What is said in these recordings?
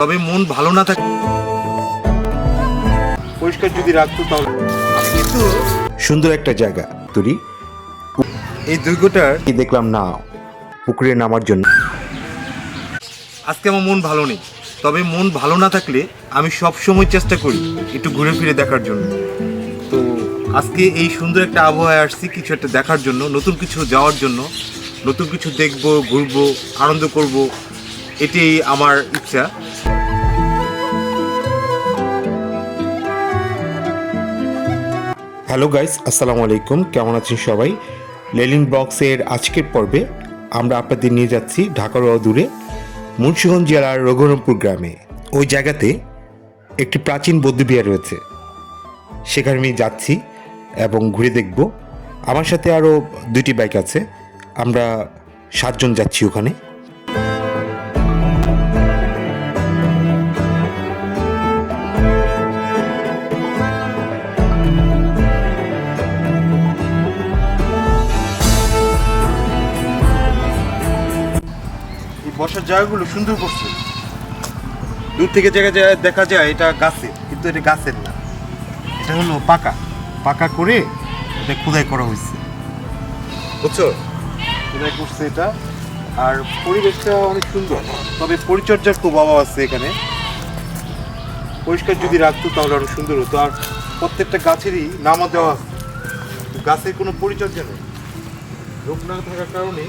তবে মন ভালো না থাকে পরিষ্কার যদি রাখতো তাহলে আমি কিন্তু সুন্দর একটা জায়গা তুরি এই দুর্গটার কি দেখলাম না পুকুরে নামার জন্য। আজকে আমার মন ভালো নেই, তবে মন ভালো না থাকলে আমি সব সময় চেষ্টা করি একটু ঘুরে ফিরে দেখার জন্য। তো আজকে এই সুন্দর একটা আবহাওয়ায় আসছি কিছু একটা দেখার জন্য, নতুন কিছু যাওয়ার জন্য, নতুন কিছু দেখব, ঘুরবো, আনন্দ করব, এটাই আমার ইচ্ছা। হ্যালো গাইস, আসসালামু আলাইকুম। কেমন আছেন সবাই? লেলিন ব্লগসের আজকের পর্বে আমরা আপনাদের নিয়ে যাচ্ছি ঢাকার দূরে মুন্সিগঞ্জ জেলার রঘুরামপুর গ্রামে। ওই জায়গাতে একটি প্রাচীন বৌদ্ধবিহার রয়েছে, সেখানে আমি যাচ্ছি এবং ঘুরে দেখব। আমার সাথে আরও 2টি বাইক আছে, আমরা 7 জন যাচ্ছি ওখানে। বসার জায়গাগুলো সুন্দর করছে, দূর থেকে দেখা যায় এটা গাছের, কিন্তু এটা গাছের না, এটা হলো পাকা করে এটা খোদাই করা হয়েছে, বুঝছো? খোদাই করছে এটা। আর পরিবেশটা অনেক সুন্দর, তবে পরিচর্যার খুব অভাব আছে এখানে। পরিষ্কার যদি রাখতো তাহলে আরো সুন্দর হতো। আর প্রত্যেকটা গাছেরই নামা দেওয়া আছে, গাছের কোনো পরিচর্যা নেই। রোগ না থাকার কারণে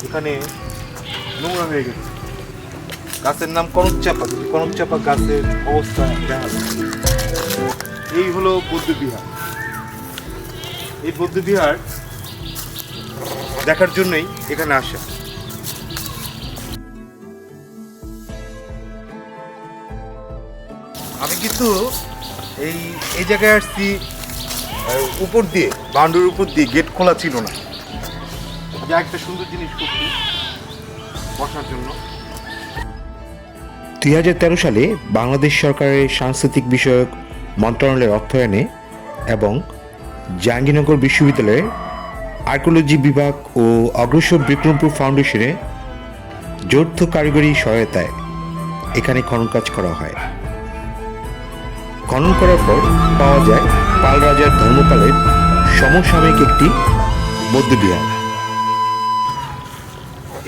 এখানে নোংরা হয়ে গেছে। গাছের নাম কনকচাপা, কনকচাপা গাছের অবস্থা দেখা যায়। এই হলো বৌদ্ধবিহার। এই বৌদ্ধবিহার দেখার জন্যই এখানে আসা। আমি কিন্তু এই জায়গায় আসছি উপর দিয়ে, বাউন্ডারির উপর দিয়ে, গেট খোলা ছিল না। যা একটা সুন্দর জিনিস করছি বসার জন্য। 2013 সালে বাংলাদেশ সরকারের সাংস্কৃতিক বিষয়ক মন্ত্রণালয়ের অর্থায়নে এবং জাহাঙ্গীরনগর বিশ্ববিদ্যালয়ের আর্কিওলজি বিভাগ ও অগ্রসর বিক্রমপুর ফাউন্ডেশনের যৌথ কারিগরি সহায়তায় এখানে খনন কাজ করা হয়। খনন করার পর পাওয়া যায় পাল রাজার ধর্মপালের সমসাময়িক একটি বৌদ্ধবিহার।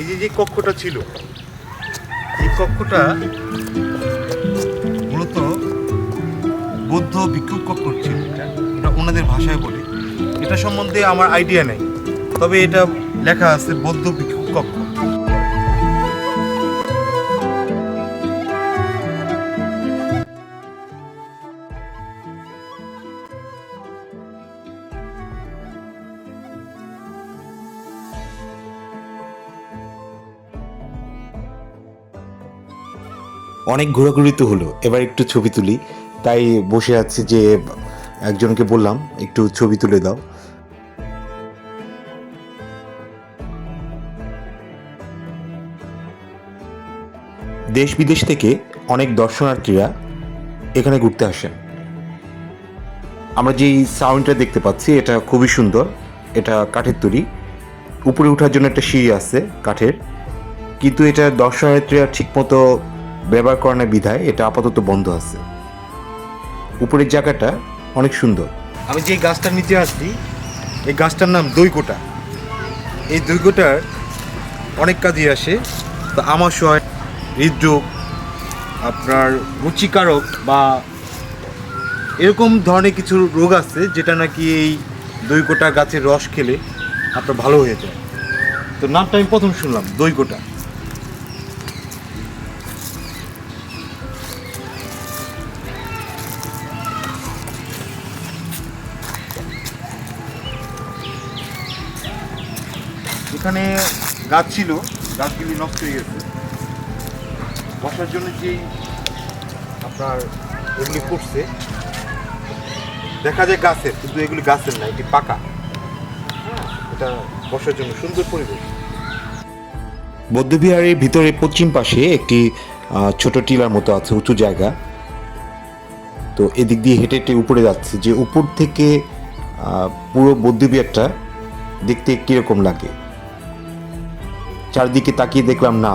এই যে কক্ষটা ছিল, এই কক্ষটা মূলত বৌদ্ধ ভিক্ষুক কক্ষ ছিল। এটা ওনাদের ভাষায় বলে, এটা সম্বন্ধে আমার আইডিয়া নেই, তবে এটা লেখা আছে বৌদ্ধ ভিক্ষুক কক্ষ। অনেক ঘোরাঘুরি তো হলো, এবার একটু ছবি তুলি, তাই বসে আছি যে একজনকে বললাম একটু ছবি তুলে দাও। দেশ বিদেশ থেকে অনেক দর্শনার্থীরা এখানে ঘুরতে আসেন। আমরা যেই সাউন্ডটা দেখতে পাচ্ছি এটা খুবই সুন্দর, এটা কাঠের তৈরি। উপরে ওঠার জন্য একটা সিঁড়ি আছে কাঠের, কিন্তু এটা দর্শনার্থীরা ঠিকমতো ব্যবহার করে না বিধায় এটা আপাতত বন্ধ আছে। উপরের জায়গাটা অনেক সুন্দর। আমি যে গাছটার নিচে আসছি, এই গাছটার নাম দইকোটা। এই দইকোটার অনেক কাজে আসে। তো আমাশয়, হৃদরোগ, আপনার রুচিকারক বা এরকম ধরনের কিছু রোগ আছে যেটা নাকি এই দইকোটা গাছের রস খেলে আপনার ভালো হয়ে যায়। তো নামটা আমি প্রথম শুনলাম, দইকোটা। এখানে গাছ ছিল, গাছগুলি নষ্ট হয়ে গেছে। বসার জন্য যেই আপনার এগুলি করছে, দেখা যায় গাছের, কিন্তু এগুলি গাছের না, এটি পাকা। এটা বসার জন্য সুন্দর পরিবেশ। বৌদ্ধবিহারের ভিতরে পশ্চিম পাশে একটি ছোট টিলার মতো আছে, উঁচু জায়গা। তো এদিক দিয়ে হেঁটে হেঁটে উপরে যাচ্ছে, যে উপর থেকে পুরো বৌদ্ধবিহারটা দেখতে কীরকম লাগে। চারদিকে তাকিয়ে দেখলাম না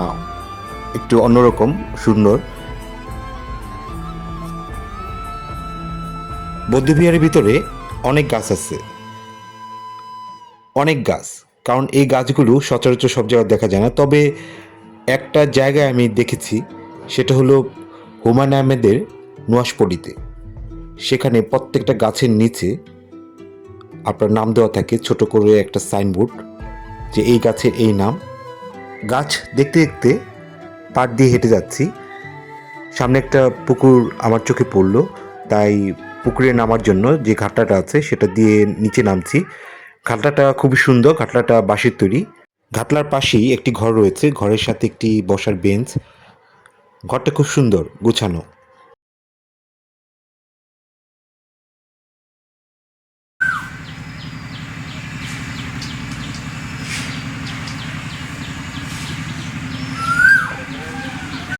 একটু অন্যরকম সুন্দর। বৌদ্ধবিহারের ভিতরে অনেক গাছ আছে, অনেক গাছ, কারণ এই গাছগুলো সচরাচর সব জায়গায় দেখা যায় না। তবে একটা জায়গায় আমি দেখেছি, সেটা হলো হুমায়ুন আহমেদের নোয়াশপল্লিতে। সেখানে প্রত্যেকটা গাছের নিচে আপনার নাম দেওয়া থাকে, ছোট করে একটা সাইনবোর্ড, যে এই গাছের এই নাম। গাছ দেখতে দেখতে পাড় দিয়ে হেঁটে যাচ্ছি, সামনে একটা পুকুর আমার চোখে পড়লো, তাই পুকুরে নামার জন্য যে ঘাটলাটা আছে সেটা দিয়ে নিচে নামছি। ঘাটলাটা খুবই সুন্দর, ঘাটলাটা বাঁশের তৈরি। ঘাটলার পাশেই একটি ঘর রয়েছে, ঘরের সাথে একটি বসার বেঞ্চ। ঘরটা খুব সুন্দর, গুছানো।